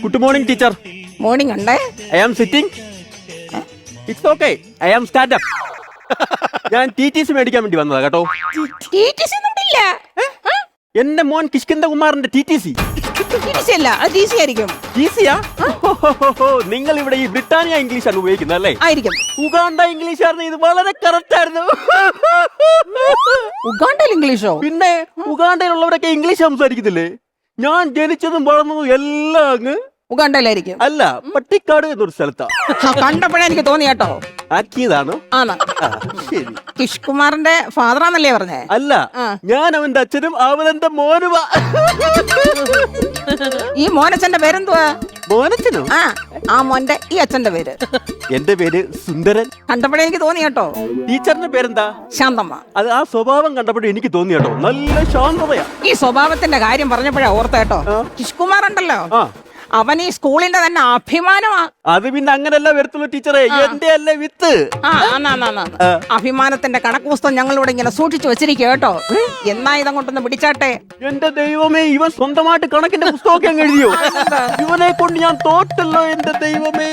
Good morning teacher. Morning ഉണ്ടേ. I am sitting. It's okay. I am stand up. ഞാൻ TTC മേടിക്കാൻ വേണ്ടി വന്നതാ കേട്ടോ. TTC ഒന്നുമില്ല. എന്റെ മോൻ കിഷ്കിന്ദകുമാറിന്റെ TTC. TTC അല്ല, അത് TC ആയിരിക്കും. TCയാ? നിങ്ങൾ ഇവിടെ ഈ ബ്രിട്ടാനിയ ഇംഗ്ലീഷ് ആണ് ഉപയോഗിക്കുന്നത് അല്ലേ? ആയിരിക്കും. ഉഗാണ്ട ഇംഗ്ലീഷ് ആയിരുന്നു. ഇത് വളരെ കറക്റ്റ് ആയിരുന്നു. ഉഗാണ്ടയിൽ ഇംഗ്ലീഷോ? പിന്നെ ഉഗാണ്ടയിലുള്ളവരൊക്കെ ഇംഗ്ലീഷ് സംസാരിക്കുന്നില്ലേ? ഞാൻ ജനിച്ചതും വളർന്നതും എല്ലാം അങ്ങ് ഉഗാണ്ടയിലായിരിക്കും. അല്ല, പട്ടിക്കാട് എന്നൊരു സ്ഥലത്താ. കണ്ടപ്പോഴേ എനിക്ക് തോന്നി കേട്ടോ. ആക്കിയതാണോ? ആണോ? ശരി. കിഷ് കുമാറിന്റെ ഫാദറാന്നല്ലേ പറഞ്ഞേ? അല്ല, ഞാൻ അവന്റെ അച്ഛനും അവനെന്റെ മോനുമാ. ഈ മോനച്ഛന്റെ പേരെന്തുവാ? മോനച്ഛനോ? ആ മോന്റെ ഈ അച്ഛന്റെ പേര്? എന്റെ പേര് സുന്ദരൻ. കണ്ടപ്പോഴേ എനിക്ക് തോന്നി കേട്ടോ. ടീച്ചറിന്റെ പേരെന്താ? ശാന്തമ്മ. അത് ആ സ്വഭാവം കണ്ടപ്പോഴേ എനിക്ക് തോന്നി കേട്ടോ. നല്ല ശാന്തതയാ. ഈ സ്വഭാവത്തിന്റെ കാര്യം പറഞ്ഞപ്പോഴാ ഓർത്ത കേട്ടോ. കിഷ് കുമാർ ഉണ്ടല്ലോ, അവൻ ഈ സ്കൂളിന്റെ തന്നെ അഭിമാനമാ. അത് പിന്നെ അങ്ങനെയല്ല വരത്തുള്ളൂ ടീച്ചറെ. എന്റെ അല്ലേ വിത്ത്. അഭിമാനത്തിന്റെ കണക്ക് പുസ്തകം ഞങ്ങളിവിടെ ഇങ്ങനെ സൂക്ഷിച്ചു വെച്ചിരിക്കുക കേട്ടോ. എന്നാ ഇതങ്ങോട്ടൊന്ന് പിടിച്ചാട്ടെ. എന്റെ ദൈവമേ, ഇവൻ സ്വന്തമായിട്ട് കണക്കിന്റെ പുസ്തകമൊക്കെ അങ്ങ് എഴുതിയോ? ഇവനെ കൊണ്ട് ഞാൻ തോറ്റല്ലോ എന്റെ ദൈവമേ.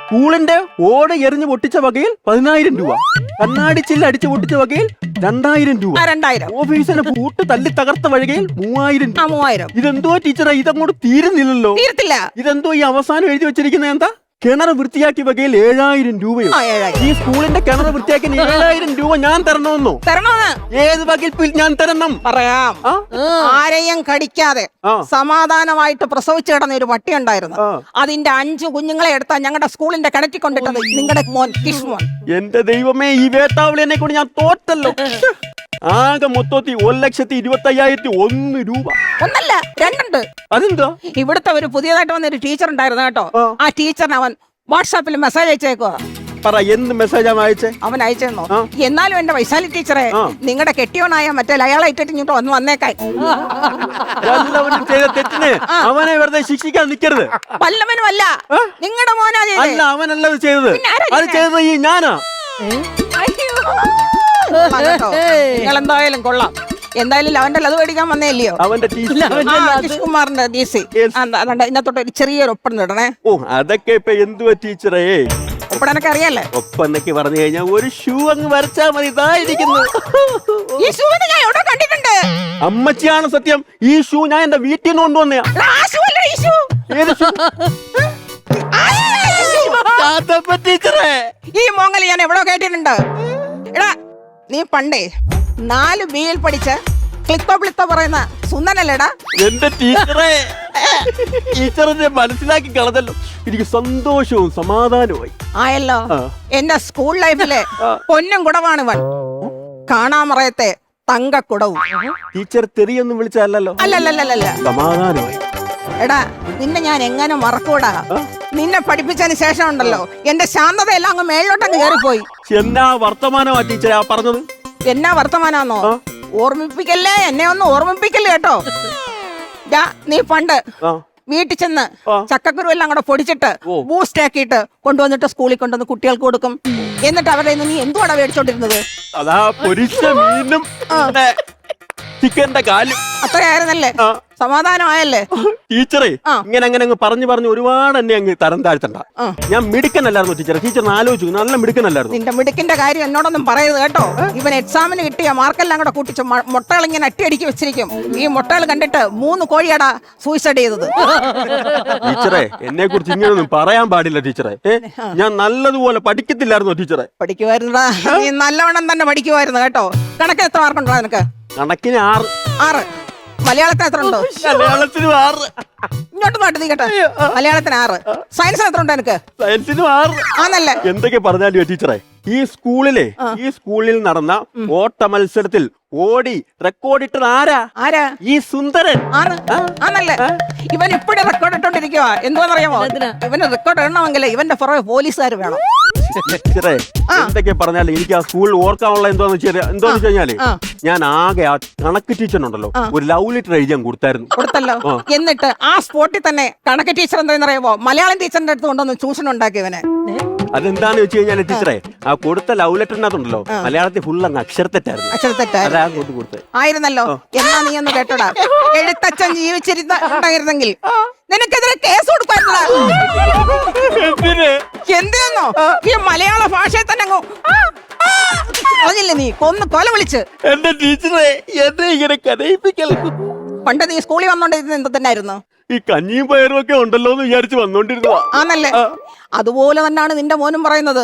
സ്കൂളിന്റെ ഓട എറിഞ്ഞു പൊട്ടിച്ച വകയിൽ 10,000 രൂപ, കണ്ണാടി ചില്ല് അടിച്ചു പൊട്ടിച്ച വകയിൽ 2,000 രൂപ, 2,000 ഓഫീസിന് പൂട്ട് തല്ലി തകർത്ത വഴികയിൽ 3,000 രൂപ. 3,000. ഇതെന്തോ ടീച്ചറെ, ഇതങ്ങോട്ട് തീരുന്നില്ലല്ലോ. തീരത്തില്ല. ഇതെന്തോ ഈ അവസാനം എഴുതി വെച്ചിരിക്കുന്നത് എന്താ? കിണർ വൃത്തിയാക്കി വകയിൽ 7,000 രൂപയോ? ഈ സ്കൂളിന്റെ കിണർ വൃത്തിയാക്കി 7,000 രൂപ ഞാൻ തരണമെന്നോ? തരണോന്ന്? ഏത് വകുപ്പിൽ ഞാൻ തരണം? പറയാം. ആരെയും കടിക്കാതെ സമാധാനമായിട്ട് പ്രസവിച്ചു കിടന്ന ഒരു പട്ടി ഉണ്ടായിരുന്നു. അതിന്റെ 5 കുഞ്ഞുങ്ങളെ എടുത്താ ഞങ്ങളുടെ സ്കൂളിന്റെ കിണറ്റി കൊണ്ടിട്ടത് നിങ്ങളുടെ മോൻ കിഷ് മോൻ. എന്റെ ദൈവമേ, ഈ വേട്ടാവളിനെ കൊണ്ട് ഞാൻ തോറ്റല്ലോ. ആകെ മൊത്തത്തിൽ 1,25,001 രൂപ. ഒന്നല്ല, 2 അതെന്താ? ഇവിടുത്തെ ഒരു പുതിയതായിട്ട് വന്നൊരു ടീച്ചർ ഉണ്ടായിരുന്നു കേട്ടോ. ആ ടീച്ചറിന് അവൻ വാട്സാപ്പിൽ മെസ്സേജ് അയച്ചേക്കോ. പറ, എന്ത് മെസ്സേജാ അയച്ചേ? അവൻ അയച്ചെന്നോ? എന്നാലും എന്റെ വൈശാലി ടീച്ചറെ, നിങ്ങളുടെ കെട്ടിയോനായ മറ്റേ അയാളെ ഇട്ടിട്ട് ഇങ്ങോട്ട് വന്നേക്കായി. ചെയ്ത തെറ്റിന് അവനെ വെറുതെ ശിക്ഷിക്കാൻ നിൽക്കരുത്. വല്ലവനും അല്ല, നിങ്ങളുടെ മോനാ. അല്ല, അവനല്ല അത് ചെയ്തത്. അത് ചെയ്തത് ഈ ഞാനാ. നിങ്ങൾ എന്തായാലും കൊള്ളാം. എന്തായാലും അവന്റെ അത് മേടിക്കാൻ വന്നേല്ലയോ? അവന്റെ കിഷ് കുമാറിന്റെ DC. ഇതിനകത്തോട്ട് ഒരു ചെറിയൊരു ഒപ്പം ഇടണേ. ഓ, അതൊക്കെ ഇപ്പൊ എന്തുവാ ടീച്ചറേ? ഒപ്പടനൊക്കെ അറിയാലേ? ഒപ്പന്നൊക്കെ പറഞ്ഞു കഴിഞ്ഞാൽ ഒരു ഷൂ അങ്ങ് വരച്ചാ മതി. ഇതായിരിക്കുന്നു ഈ ഷൂ. ഞാൻ എവിടെ കണ്ടിട്ടുണ്ട്? അമ്മച്ചിയാണ് സത്യം. ഈ ഷൂ ഞാൻ എന്റെ വീട്ടിൽ നിന്ന് കൊണ്ടുവന്നയാ. ടീച്ചറേ, ഈ മോങ്ങല് ഞാൻ എവിടെ കേട്ടിട്ടുണ്ട്. എടാ, നീ പണ്ടേ 4 Bയിൽ പഠിച്ച ക്ലിത്തോ പറയുന്ന സുന്ദരനല്ലേടാ? എന്റെ ടീച്ചറെ, ടീച്ചറിനെ മനസ്സിലാക്കി കളഞ്ഞല്ലോ. എനിക്ക് സന്തോഷവും സമാധാനവുമായി ആയല്ലോ. എന്റെ സ്കൂൾ ലൈഫിലെ പൊന്നും കുടവാണ് ഇവൻ. കാണാമറയത്തെ തങ്കക്കുടവും. ടീച്ചർ തെറിയൊന്നും വിളിച്ചല്ലോ. അല്ലല്ലല്ല, സമാധാനമായി. എടാ, നിന്നെ ഞാൻ എങ്ങനെ മറക്കൂടാ? നിന്നെ പഠിപ്പിച്ചതിന് ശേഷം ഉണ്ടല്ലോ എന്റെ ശാന്തതയെല്ലാം അങ്ങ് മേളിലോട്ടങ്ങ് കയറിപ്പോയി. എന്നാ വർത്തമാനമാ ടീച്ചറെ പറഞ്ഞത്? എന്നാ വർത്തമാനാന്നോ? ഓർമ്മിപ്പിക്കല്ലേ, എന്നെ ഒന്ന് ഓർമ്മിപ്പിക്കല്ലേ കേട്ടോ. നീ പണ്ട് വീട്ടിൽ ചെന്ന് ചക്കക്കുരു എല്ലാം കൂടെ പൊടിച്ചിട്ട് ബൂസ്റ്റ് ആക്കിയിട്ട് കൊണ്ടുവന്നിട്ട് സ്കൂളിൽ കൊണ്ടുവന്ന് കുട്ടികൾക്ക് കൊടുക്കും. എന്നിട്ട് അവരുടെ നീ എന്തുവാടാ മേടിച്ചോണ്ടിരുന്നത്? അതാ പൊരിച്ച മീനും ചിക്കന്റെ കാലും. അത്രയായിരുന്നല്ലേ? സമാധാനമായല്ലേ? ടീച്ചറെ, ഇങ്ങനെ അങ്ങ് പറഞ്ഞു ഒരുപാട് എന്നെ അങ്ങ് തരം താഴ്ത്തണ്ട. ഞാൻ മിടുക്കനല്ലായിരുന്നു ടീച്ചറെ. ടീച്ചറിന് ആലോചിച്ചു, നല്ല മിടുക്കനല്ലായിരുന്നു. നിന്റെ മിടുക്കിന്റെ കാര്യം എന്നോടൊന്നും പറയരുത് കേട്ടോ. ഇവൻ എക്സാമിന് കിട്ടിയ മാർക്കെല്ലാം കൂടെ കൂട്ടിച്ച് മുട്ടകൾ ഇങ്ങനെ അട്ടിയടിക്കി വെച്ചിരിക്കും. ഈ മുട്ടകൾ കണ്ടിട്ട് 3 കോഴിയാടാ സൂയിസൈഡ് ചെയ്തത്. ടീച്ചറെ, എന്നെ കുറിച്ച് ഇങ്ങനെയൊന്നും പറയാൻ പാടില്ല ടീച്ചറെ. ഞാൻ നല്ലതുപോലെ പഠിക്കത്തില്ലായിരുന്നു ടീച്ചറെ. പഠിക്കുമായിരുന്നടാ, നീ നല്ലവണ്ണം തന്നെ പഠിക്കുമായിരുന്നു കേട്ടോ. കണക്കിന് എത്ര മാർക്കുണ്ടോ നിനക്ക്? കണക്കിന് 6. മലയാളത്തിന് എത്ര ഉണ്ടോ? മലയാളത്തിന് 6. ഇങ്ങോട്ട് മാറ്റി നീ കേട്ടോ. മലയാളത്തിന് 6. സയൻസിന് എത്ര ഉണ്ടോ എനിക്ക്? സയൻസിന് 6 ആണല്ലേ? എന്തൊക്കെ പറഞ്ഞാലും ടീച്ചറെ, ഈ സ്കൂളിൽ നടന്ന ഓട്ട മത്സരത്തിൽ ഓടി റെക്കോർഡിട്ടത് ആരാ? ഈ സുന്ദരൻ ആണല്ലേ? ഇവൻ ഇപ്പഴും റെക്കോർഡ് ഇട്ടോണ്ടിരിക്കുവാ. എന്തുവാന്നറിയാമോ? ഇവന് റെക്കോർഡ് ഇടണമെങ്കിൽ ഇവന്റെ പുറകെ പോലീസുകാർ വേണം. ടീച്ചറെ, എന്തൊക്കെ പറഞ്ഞാലും എനിക്ക് ആ സ്കൂളിൽ ഓർക്കാനുള്ള എന്തോന്ന് വെച്ച് കഴിഞ്ഞാല്, ഞാൻ ആകെ ആ കണക്ക് ടീച്ചറിനുണ്ടല്ലോ ഒരു ലവ് ലെറ്റർ എഴുതാൻ കൊടുത്തല്ലോ. എന്നിട്ട് ആ സ്പോട്ടിൽ തന്നെ കണക്ക് ടീച്ചർ എന്താണെന്നറിയാമോ? മലയാളം ടീച്ചറിന്റെ അടുത്ത് കൊണ്ടൊന്ന് ട്യൂഷൻ ഉണ്ടാക്കിയവനെ. അതെന്താന്ന് വെച്ച് കഴിഞ്ഞാൽ ടീച്ചറെ ആ കൊടുത്ത ലവ് ലെറ്ററിനകത്തുണ്ടല്ലോ മലയാളത്തിൽ ഫുൾ അങ്ങ് അക്ഷരത്തെറ്റായിരുന്നു. അക്ഷരത്തെറ്റായിരുന്നു. അതാ കൊണ്ട് കൊടുത്തത്. ആയിരുന്നല്ലോ. എന്നാ നീ ഒന്ന് കേട്ടോടാ, എഴുത്തച്ഛൻ ജീവിച്ചിരുന്നുണ്ടായിരുന്നെങ്കിൽ നിനക്കെതിരെ കേസ് കൊടുക്കാറുള്ള എന്തിനെന്നോ ഈ മലയാള ഭാഷയെ തന്നെ പറഞ്ഞില്ലേ നീ കൊല വിളിച്ച്. എന്റെ ടീച്ചറെ എന്നെ ഇങ്ങനെ കരയിപ്പിക്കൽ. പണ്ട് നീ സ്കൂളിൽ വന്നോണ്ടിരുന്ന എന്ത് തന്നെയായിരുന്നു? ഈ കഞ്ഞിയും പയറും ഒക്കെ ഉണ്ടല്ലോ എന്ന് വിചാരിച്ച് വന്നോണ്ടിരുന്നതാ. ആന്നല്ലേ? അതുപോലെ തന്നെയാണ് നിന്റെ മോനും പറയുന്നത്.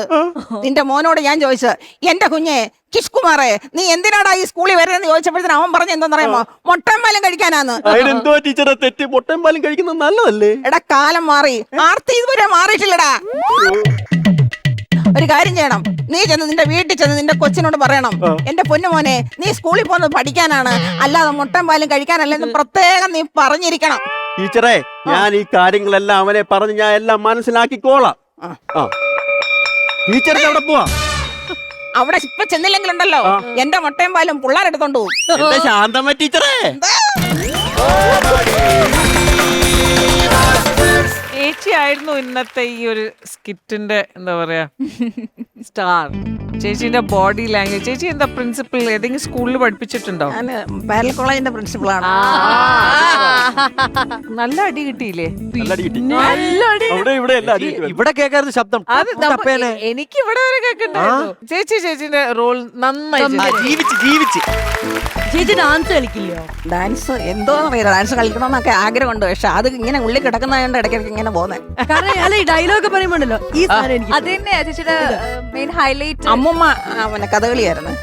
നിന്റെ മോനോട് ഞാൻ ചോദിച്ചത്, എന്റെ കുഞ്ഞെ കിഷ്കുമാറേ, നീ എന്തിനാടാ ഈ സ്കൂളിൽ വരുന്നത് ചോദിച്ചപ്പോഴത്തേന് അവൻ പറഞ്ഞ എന്താണെന്നറിയാമോ? മുട്ടയും പാലും കഴിക്കാനാന്ന്. അതിനെന്തോ ടീച്ചറെ തെറ്റ്? മുട്ടയും പാലും കഴിക്കുന്നത് നല്ലതല്ലേ? എടാ കാലം മാറി, ആർത്തി ഇതുവരെ മാറിയിട്ടില്ലടാ. ഒരു കാര്യം ചെയ്യണം, നീ ചെന്ന് നിന്റെ വീട്ടിൽ ചെന്ന് നിന്റെ കൊച്ചിനോട് പറയണം, എന്റെ പൊന്നു മോനെ, നീ സ്കൂളിൽ പോകുന്നത് പഠിക്കാനാണ്, അല്ലാതെ മുട്ടയും പാലും കഴിക്കാനല്ലെന്ന് പ്രത്യേകം നീ പറഞ്ഞിരിക്കണം. ടീച്ചറെ, ഞാൻ ഈ കാര്യങ്ങളെല്ലാം അവനെ പറഞ്ഞ് ഞാൻ എല്ലാം മനസ്സിലാക്കിക്കോളാം. ടീച്ചർക്ക് അവിടെ പോവാ. അവിടെ ഇപ്പൊ ചെന്നില്ലെങ്കിലുണ്ടല്ലോ എന്റെ മുട്ടയും പാലും പിള്ളേരെടുത്തോണ്ട് പോകും. ശാന്തമ്മ ടീച്ചറെ, ചേച്ചിയായിരുന്നു ഇന്നത്തെ ഈ ഒരു സ്കിറ്റിന്റെ എന്താ പറയാ സ്റ്റാർ. ചേച്ചിന്റെ ബോഡി ലാംഗ്വേജ്. ചേച്ചി എന്താ പ്രിൻസിപ്പൽ ഏതെങ്കിലും സ്കൂളിൽ പഠിപ്പിച്ചിട്ടുണ്ടോ? പാരൽ കോളേജിന്റെ പ്രിൻസിപ്പളാണ്. നല്ല അടി കിട്ടിയില്ലേ? നല്ല അടി കിട്ടി. നല്ല അടി. അവിടെ ഇവിടെ എല്ലാം അടി കിട്ടി. ഇവിടെ കേൾക്കാറുണ്ട് ശബ്ദം. എനിക്ക് ഇവിടെ വരെ കേൾക്കണ്ടായിരുന്നു. ചേച്ചിന്റെ റോൾ നന്നായി ജീവിച്ച് ചേച്ചി ഡാൻസ് കളിക്കില്ലോ? ഡാൻസ് എന്തോന്നറിയില്ല, ഡാൻസ് കളിക്കണമെന്നൊക്കെ ആഗ്രഹമുണ്ട്. പക്ഷെ അത് ഇങ്ങനെ ഉള്ളിൽ കിടക്കുന്നതുകൊണ്ട് ഇടയ്ക്കിടയ്ക്ക് ഇങ്ങനെ പോകുന്നത്. കാരണം അല്ല ഈ ഡയലോഗ് പറയുമ്പോണ്ടല്ലോ ഈ സാധനം എനിക്ക് അത് തന്നെയാ ചേച്ചിയുടെ മെയിൻ ഹൈലൈറ്റ്. അമ്മൂമ്മ അവനെ കഥകളിയായിരുന്നു.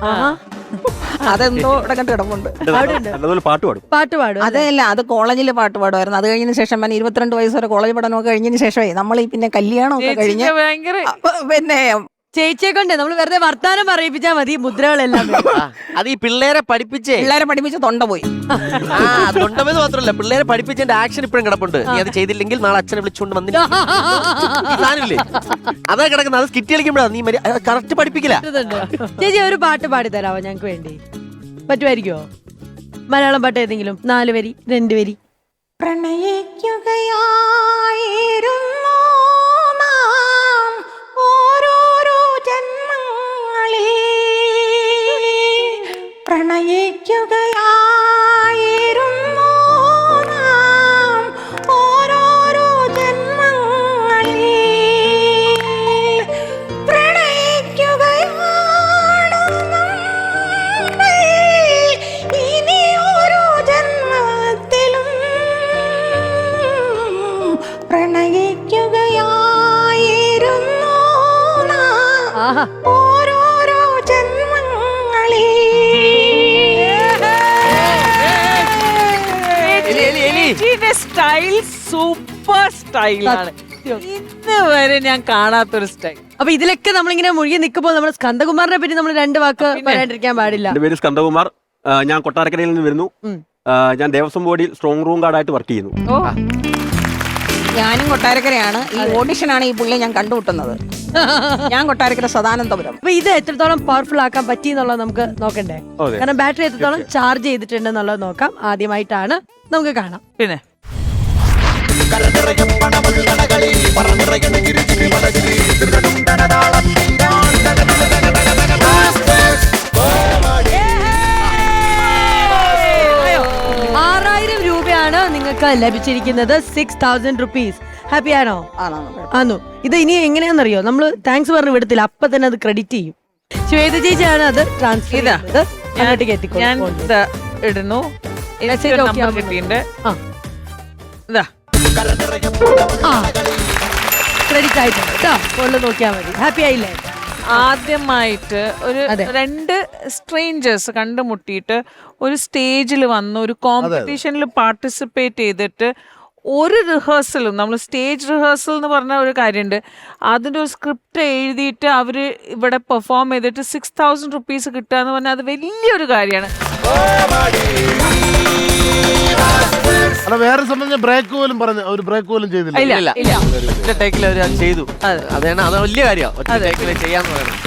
അതെന്തോ ഇവിടെ കണ്ട് കിടപ്പുണ്ട്. നല്ലപോലെ പാട്ട് പാടും. പാട്ട് പാടും. അതല്ല, അത് കോളേജിൽ പാട്ട് പാടുമായിരുന്നു. അത് കഴിഞ്ഞതിന് ശേഷം 22 വയസ്സ് വരെ കോളേജ് പഠനമൊക്കെ കഴിഞ്ഞതിന് ശേഷമേ നമ്മൾ ഈ പിന്നെ കല്യാണമൊക്കെ കഴിഞ്ഞ് ഭയങ്കര പിന്നെ ചേച്ചിയെ കൊണ്ട് നമ്മൾ വെറുതെ വർത്താനം പറയിപ്പിച്ചാൽ മതി, മുദ്രകളെല്ലാം അത് ഈ പിള്ളേരെ പഠിപ്പിച്ചേ. പിള്ളേരെ പഠിപ്പിച്ച് തൊണ്ട പോയി. തൊണ്ടമെന്ന് മാത്രമല്ല, പിള്ളേരെ പഠിപ്പിച്ചതിന്റെ ആക്ഷൻ ഇപ്പോഴും കിടപ്പുണ്ട്. നീ അത് ചെയ്തില്ലെങ്കിൽ നാളെ അച്ഛനെ വിളിച്ചുകൊണ്ട് വന്നില്ലേ? അതാ കിടക്കുന്നത്. അത് സ്കിറ്റ് കളിക്കുമ്പോഴാണ് നീ കറക്റ്റ് പഠിപ്പിക്കില്ല. ചേച്ചി ഒരു പാട്ട് പാടി തരാമോ ഞങ്ങക്ക് വേണ്ടി? പറ്റുമായിരിക്കോ? മലയാളം പാട്ട് ഏതെങ്കിലും 4 വരി 2 വരി. പ്രണയിക്കുകയായിരുന്നു നാം ഓരോരോ ജന്മങ്ങളിൽ, പ്രണയിക്കുകയായിരുന്നു നാം ഓരോരോ ജന്മങ്ങളിൽ, പ്രണയിക്കുകയാണ് നമ്മൾ ഇനി ഓരോ ജന്മത്തിലും, പ്രണയിക്കുകയായിരുന്നു നാം ഓരോരോ ജന്മങ്ങളിൽ. ചേച്ചിയുടെ സ്റ്റൈൽ സൂപ്പർ സ്റ്റൈലാണ്. ഇന്ന് വരെ ഞാൻ കാണാത്തൊരു സ്റ്റൈൽ. അപ്പൊ ഇതിലൊക്കെ നമ്മളിങ്ങനെ മുഴുകി നിൽക്കുമ്പോൾ നമ്മുടെ സ്കന്ദകുമാറിനെ പറ്റി നമ്മൾ 2 വാക്ക് പറയാണ്ടിരിക്കാൻ പാടില്ല. എന്റെ പേര് സ്കന്ദകുമാർ. ഞാൻ കൊട്ടാരക്കരയിൽ നിന്ന് വരുന്നു. ഞാൻ ദേവസ്വം ബോർഡിൽ സ്ട്രോങ് റൂം ഗാർഡായിട്ട് വർക്ക് ചെയ്യുന്നു. ഞാനും കൊട്ടാരക്കരയാണ്. ഈ ഓഡിഷനാണ് ഈ പുള്ളി ഞാൻ കണ്ടുമുട്ടുന്നത്. ഞാൻ കൊട്ടാരക്കര സദാനന്ദപുരം. അപ്പൊ ഇത് എത്രത്തോളം പവർഫുൾ ആക്കാൻ പറ്റി എന്നുള്ളത് നമുക്ക് നോക്കണ്ടേ? കാരണം ബാറ്ററി എത്രത്തോളം ചാർജ് ചെയ്തിട്ടുണ്ട് എന്നുള്ളത് നോക്കാം. ആദ്യമായിട്ടാണ് നമുക്ക് കാണാം. പിന്നെ രൂപയാണ് നിങ്ങൾക്ക് ലഭിച്ചിരിക്കുന്നത്. 6000 റുപ്പീസ്. ഹാപ്പി ആണോ? ആണോ? ഇത് ഇനി എങ്ങനെയാണെന്നറിയോ? നമ്മൾ താങ്ക്സ് പറഞ്ഞു വിടത്തില്ല, അപ്പൊ തന്നെ അത് ക്രെഡിറ്റ് ചെയ്യും. ശ്വേത ചേച്ചിയാണ് അത് ട്രാൻസ്ഫർ ചെയ്തത്. അങ്ങോട്ടേക്ക് എത്തിക്കോ. ഞാൻ ഇടുന്നു. കിട്ടിയിട്ടുണ്ട്. ക്രെഡിറ്റ് ആയിട്ടുണ്ട് കേട്ടോ. ഫോണിൽ നോക്കിയാൽ മതി. ഹാപ്പി ആയില്ലേ? ആദ്യമായിട്ട് ഒരു 2 സ്ട്രേഞ്ചേഴ്സ് കണ്ടുമുട്ടിയിട്ട് ഒരു സ്റ്റേജിൽ വന്ന് ഒരു കോമ്പറ്റീഷനിൽ പാർട്ടിസിപ്പേറ്റ് ചെയ്തിട്ട് ഒരു റിഹേഴ്സലും, നമ്മൾ സ്റ്റേജ് റിഹേഴ്സൽ എന്ന് പറഞ്ഞ ഒരു കാര്യമുണ്ട്, അതിൻ്റെ ഒരു സ്ക്രിപ്റ്റ് എഴുതിയിട്ട് അവർ ഇവിടെ പെർഫോം ചെയ്തിട്ട് 6000 റുപ്പീസ് കിട്ടുക എന്ന് പറഞ്ഞാൽ അത് വലിയൊരു കാര്യമാണ്. അല്ല, വേറെ സംബന്ധിച്ച ബ്രേക്ക് പോലും പറഞ്ഞു, ഒരു ബ്രേക്ക് പോലും ചെയ്തില്ല. ഇല്ല ഒറ്റ ടേക്കിൽ അവർ ചെയ്തു. അതാണ് അത് വലിയ കാര്യം. ഒറ്റ ടേക്കിൽ ചെയ്യാന്ന് പറയുന്നത്.